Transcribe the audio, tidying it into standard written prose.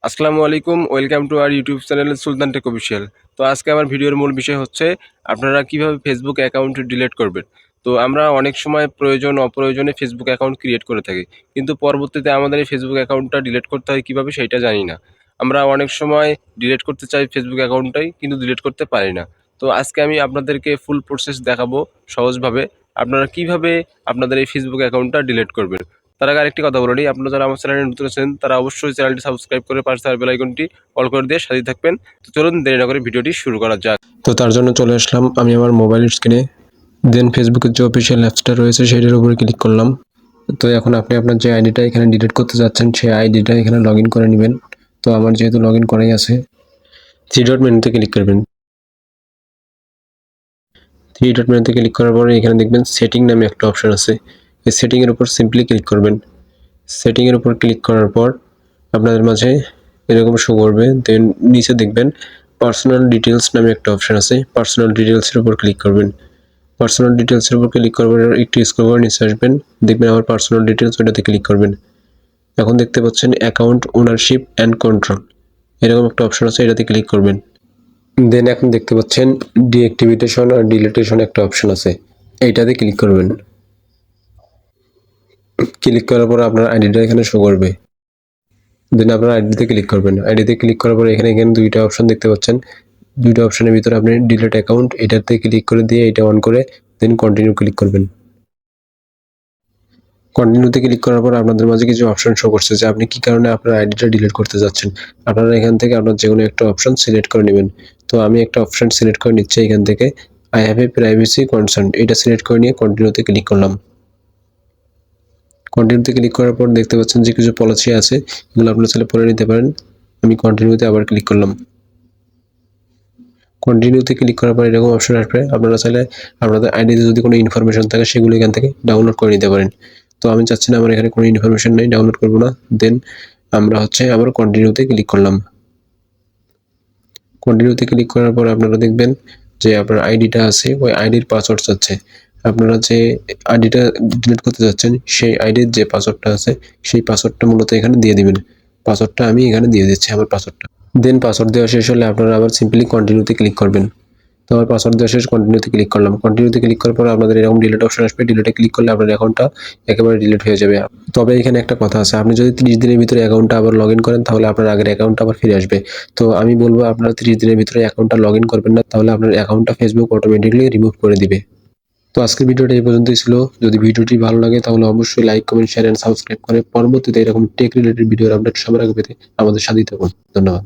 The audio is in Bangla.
আসসালামু আলাইকুম, welcome to our YouTube channel Sultan take official. তো আজকে আমার ভিডিওর মূল বিষয় হচ্ছে আপনারা কিভাবে ফেসবুক অ্যাকাউন্ট ডিলিট করবেন। তো আমরা অনেক সময় প্রয়োজন অপ্রয়োজনে ফেসবুক অ্যাকাউন্ট ক্রিয়েট করে থাকি, কিন্তু পরবর্তীতে আমাদের এই ফেসবুক অ্যাকাউন্টটা ডিলিট করতে হয় কীভাবে সেইটা জানি না। আমরা অনেক সময় ডিলিট করতে চাই ফেসবুক অ্যাকাউন্টটাই, কিন্তু ডিলিট করতে পারি না। তো আজকে আমি আপনাদেরকে ফুল প্রসেস দেখাবো সহজভাবে আপনারা কিভাবে আপনাদের এই ফেসবুক অ্যাকাউন্টটা ডিলিট করবেন। তার আগে আরেকটি কথা বলে নিই, আপনারা যারা আমার চ্যানেলে নতুন আছেন তারা অবশ্যই চ্যানেলটি সাবস্ক্রাইব করে পাশে থাকা বেল আইকনটি অল করে দিয়ে সাথে থাকবেন। তো চলুন দেরি না করে ভিডিওটি শুরু করা যাক। তো তার জন্য চলে আসলাম আমি আমার মোবাইলের স্ক্রিনে, দেন ফেসবুকের যে অফিসিয়াল অ্যাপসটা রয়েছে সেটার উপরে ক্লিক করলাম। তো এখন আপনি আপনার যে আইডিটা এখানে ডিলিট করতে যাচ্ছেন সেই আইডিটা এখানে লগ ইন করে নেবেন। তো আমার যেহেতু লগ ইন করাই আছে, থ্রি ডট মেনুতে ক্লিক করবেন। থ্রি ডট মেনুতে ক্লিক করার পরে এখানে দেখবেন সেটিং নামে একটা অপশন আছে, এই সেটিংয়ের উপর সিম্পলি ক্লিক করবেন। সেটিংয়ের উপর ক্লিক করার পর আপনাদের মাঝে এরকম শো করবে, দেন নিচে দেখবেন পার্সোনাল ডিটেলস নামে একটা অপশন আছে, পার্সোনাল ডিটেলসের উপর ক্লিক করবেন। পার্সোনাল ডিটেলসের উপর ক্লিক করবেন, একটু স্ক্রল করে নিচে আসবেন, দেখবেন আমার পার্সোনাল ডিটেলস, ওটাতে ক্লিক করবেন। এখন দেখতে পাচ্ছেন অ্যাকাউন্ট ওনারশিপ অ্যান্ড কন্ট্রোল, এরকম একটা অপশন আছে, এটাতে ক্লিক করবেন। দেন এখন দেখতে পাচ্ছেন ডিঅ্যাক্টিভেশন আর ডিলিটেশন একটা অপশন আছে, এইটাতে ক্লিক করবেন। ক্লিক করার পর আপনার আইডিটা এখানে শো করবে, দেন আপনার আইডিতে ক্লিক করবেন। আইডিতে ক্লিক করার পরে এখানে দুইটা অপশন দেখতে পাচ্ছেন, দুইটা অপশনের ভিতরে আপনি ডিলিট অ্যাকাউন্ট এটাতে ক্লিক করে দিয়ে এটা অন করে দেন কন্টিনিউ ক্লিক করবেন। কন্টিনিউতে ক্লিক করার পর আপনাদের মাঝে কিছু অপশন শো করছে যে আপনি কি কারণে আপনার আইডিটা ডিলিট করতে যাচ্ছেন। আপনারা এখান থেকে আপনার যে কোনো একটা অপশন সিলেক্ট করে নেবেন। তো আমি একটা অপশন সিলেক্ট করে নিচ্ছি এখান থেকে, I have a privacy concern, এটা সিলেক্ট করে নিয়ে কন্টিনিউতে ক্লিক করলাম। কন্টিনিউতে ক্লিক করার পর দেখতে পাচ্ছেন যে কিছু পলিসি আছে, এগুলো আপনারা চাইলে পড়ে নিতে পারেন। আমি কন্টিনিউতে আবার ক্লিক করলাম। কন্টিনিউতে ক্লিক করার পর এরকম অপশন আসবে, আপনারা চাইলে আপনাদের আইডিতে যদি কোনো ইনফরমেশন থাকে সেগুলো এখান থেকে ডাউনলোড করে নিতে পারেন। তো আমি চাচ্ছি না, আমার এখানে কোনো ইনফরমেশন নেই, ডাউনলোড করবো না। দেন আমরা আবার কন্টিনিউতে ক্লিক করলাম। কন্টিনিউতে ক্লিক করার পর আপনারা দেখবেন যে আপনার আইডিটা আছে, ওই আইডির পাসওয়ার্ড চাচ্ছে। আপনারা যে আইডিটা ডিলিট করতে যাচ্ছেন সেই আইডির যে পাসওয়ার্ডটা আছে সেই পাসওয়ার্ডটা মূলত এখানে দিয়ে দিবেন। পাসওয়ার্ডটা আমি এখানে দিয়ে দিচ্ছি, আমার পাসওয়ার্ডটা। দেন পাসওয়ার্ড দেওয়া শেষ হলে আপনারা আবার সিম্পলি কন্টিনিউতে ক্লিক করবেন। তো আমার পাসওয়ার্ড দেওয়া শেষ, কন্টিনিউতে ক্লিক করলাম। কন্টিনিউতে ক্লিক করার পর আপনাদের এরকম ডিলিট অপশন আসবে, ডিলিটে ক্লিক করলে আপনার অ্যাকাউন্টটা একেবারে ডিলিট হয়ে যাবে। তবে এখানে একটা কথা আছে, আপনি যদি 30 দিনের ভিতরে অ্যাকাউন্টটা আবার লগ ইন করেন তাহলে আপনার আগের অ্যাকাউন্টটা আবার ফিরে আসবে। তো আমি বলবো আপনারা 30 দিনের ভিতরে অ্যাকাউন্টটা লগ ইন করবেন না, তাহলে আপনার অ্যাকাউন্টটা ফেসবুক অটোমেটিকলি রিমুভ করে দিবে। তো আজকের ভিডিওটা এই পর্যন্তই ছিল। যদি ভিডিওটি ভালো লাগে তাহলে অবশ্যই like, comment, share and subscribe করে পরবর্তীতে এরকম টেক রিলেটেড ভিডিওর আপডেট সবার আগে পেতে আমাদের সাথেই থাকুন। ধন্যবাদ।